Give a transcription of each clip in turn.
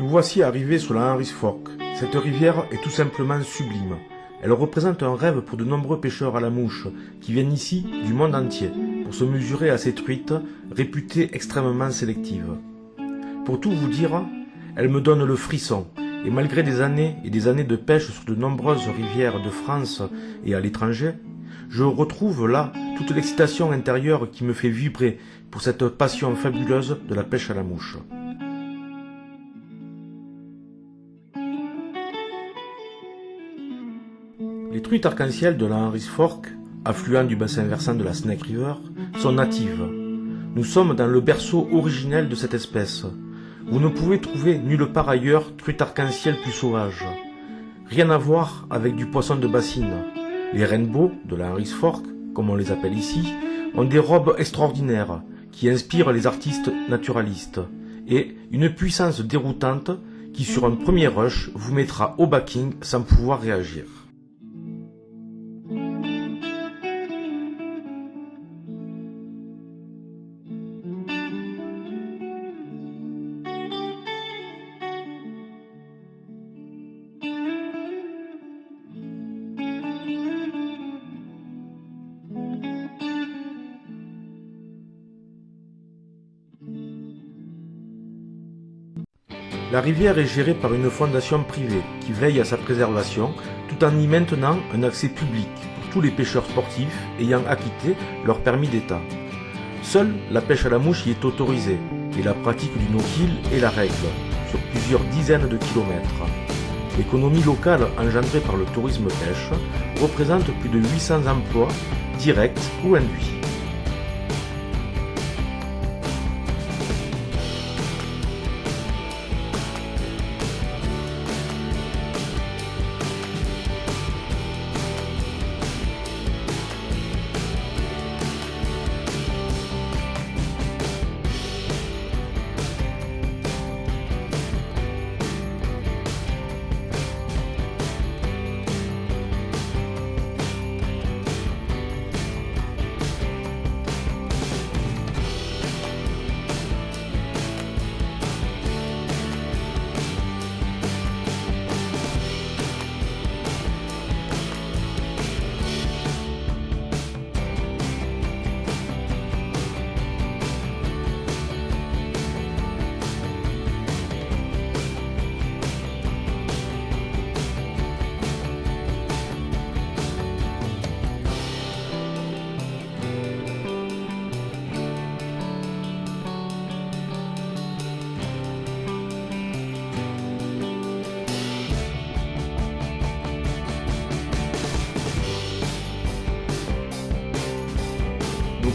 voici arrivés sur la Henry's Fork. Cette rivière est tout simplement sublime. Elle représente un rêve pour de nombreux pêcheurs à la mouche qui viennent ici du monde entier pour se mesurer à ces truites réputées extrêmement sélectives. Pour tout vous dire, elle me donne le frisson et malgré des années et des années de pêche sur de nombreuses rivières de France et à l'étranger, je retrouve là toute l'excitation intérieure qui me fait vibrer pour cette passion fabuleuse de la pêche à la mouche. Les truites arc-en-ciel de la Henry's Fork, affluent du bassin versant de la Snake River, sont natives. Nous sommes dans le berceau originel de cette espèce. Vous ne pouvez trouver nulle part ailleurs truite arc-en-ciel plus sauvage. Rien à voir avec du poisson de bassine. Les rainbows de la Henry's Fork, comme on les appelle ici, ont des robes extraordinaires qui inspirent les artistes naturalistes et une puissance déroutante qui sur un premier rush vous mettra au backing sans pouvoir réagir. La rivière est gérée par une fondation privée qui veille à sa préservation tout en y maintenant un accès public pour tous les pêcheurs sportifs ayant acquitté leur permis d'État. Seule la pêche à la mouche y est autorisée et la pratique du no-kill est la règle sur plusieurs dizaines de kilomètres. L'économie locale engendrée par le tourisme pêche représente plus de 800 emplois directs ou induits.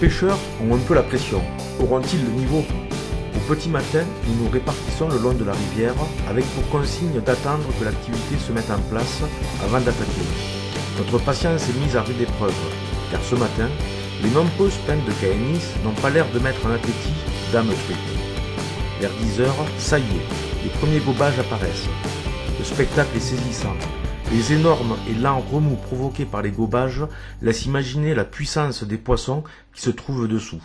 Les pêcheurs ont un peu la pression. Auront-ils le niveau? Au petit matin, nous nous répartissons le long de la rivière avec pour consigne d'attendre que l'activité se mette en place avant d'attaquer. Notre patience est mise à rude épreuve, car ce matin, les nombreuses peines de Caenis n'ont pas l'air de mettre en appétit d'âme truite. Vers 10 heures, ça y est, les premiers gobages apparaissent. Le spectacle est saisissant. Les énormes et lents remous provoqués par les gobages laissent imaginer la puissance des poissons qui se trouvent dessous.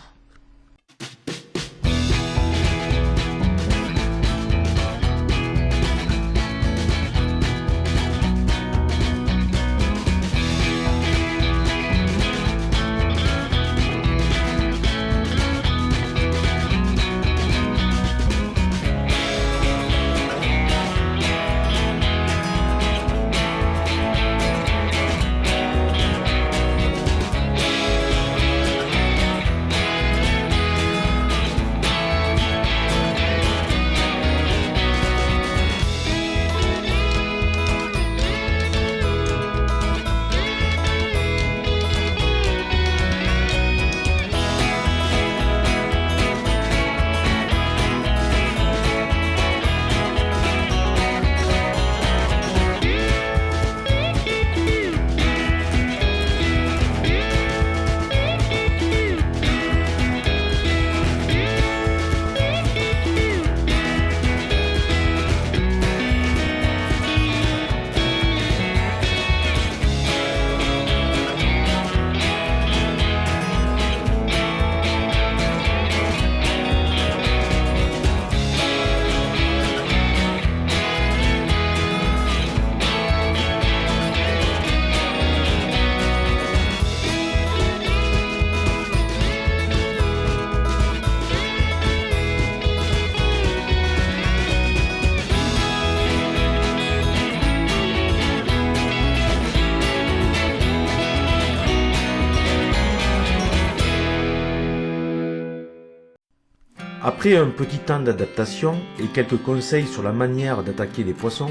Après un petit temps d'adaptation et quelques conseils sur la manière d'attaquer les poissons,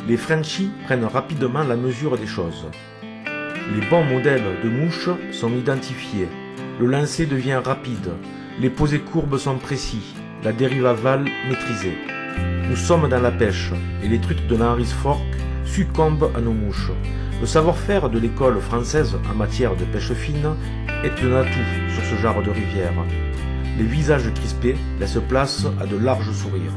les Frenchies prennent rapidement la mesure des choses. Les bons modèles de mouches sont identifiés, le lancer devient rapide, les posées courbes sont précis, la dérive aval maîtrisée. Nous sommes dans la pêche et les trucs de Henry's Fork succombent à nos mouches. Le savoir-faire de l'école française en matière de pêche fine est un atout sur ce genre de rivière. Les visages crispés laissent place à de larges sourires.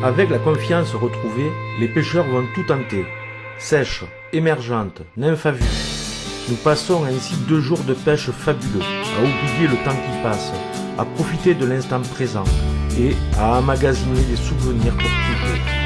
Avec la confiance retrouvée, les pêcheurs vont tout tenter. Sèche, émergente, nymphe à vue. Nous passons ainsi 2 jours de pêche fabuleux, à oublier le temps qui passe, à profiter de l'instant présent et à emmagasiner des souvenirs pour toujours.